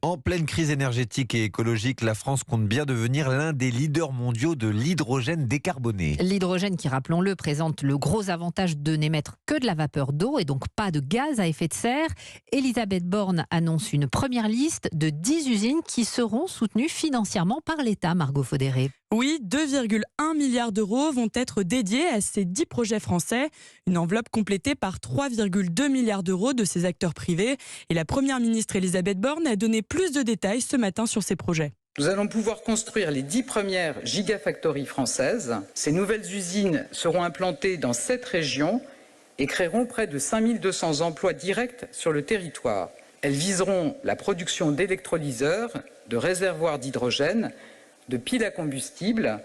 En pleine crise énergétique et écologique, la France compte bien devenir l'un des leaders mondiaux de l'hydrogène décarboné. L'hydrogène qui, rappelons-le, présente le gros avantage de n'émettre que de la vapeur d'eau et donc pas de gaz à effet de serre. Elisabeth Borne annonce une première liste de 10 usines qui seront soutenues financièrement par l'État, Margot Faudéré. Oui, 2,1 milliards d'euros vont être dédiés à ces 10 projets français. Une enveloppe complétée par 3,2 milliards d'euros de ces acteurs privés. Et la première ministre Elisabeth Borne a donné plus de détails ce matin sur ces projets. Nous allons pouvoir construire les 10 premières gigafactories françaises. Ces nouvelles usines seront implantées dans 7 régions et créeront près de 5200 emplois directs sur le territoire. Elles viseront la production d'électrolyseurs, de réservoirs d'hydrogène, de piles à combustible,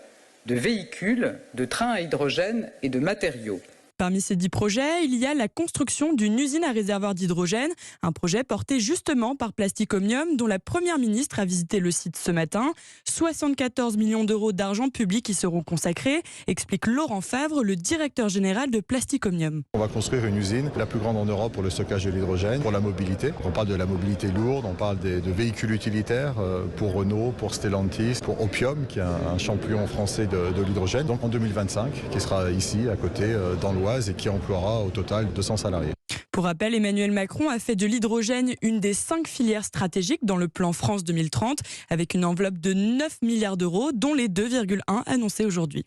de véhicules, de trains à hydrogène et de matériaux. Parmi ces 10 projets, il y a la construction d'une usine à réservoir d'hydrogène, un projet porté justement par Plastic Omnium, dont la première ministre a visité le site ce matin. 74 millions d'euros d'argent public y seront consacrés, explique Laurent Favre, le directeur général de Plastic Omnium. On va construire une usine, la plus grande en Europe pour le stockage de l'hydrogène, pour la mobilité. On parle de la mobilité lourde, on parle de véhicules utilitaires pour Renault, pour Stellantis, pour Opium, qui est un champion français de l'hydrogène. Donc en 2025, qui sera ici, à côté, dans l'Oise, et qui emploiera au total 200 salariés. Pour rappel, Emmanuel Macron a fait de l'hydrogène une des 5 filières stratégiques dans le plan France 2030, avec une enveloppe de 9 milliards d'euros, dont les 2,1 annoncés aujourd'hui.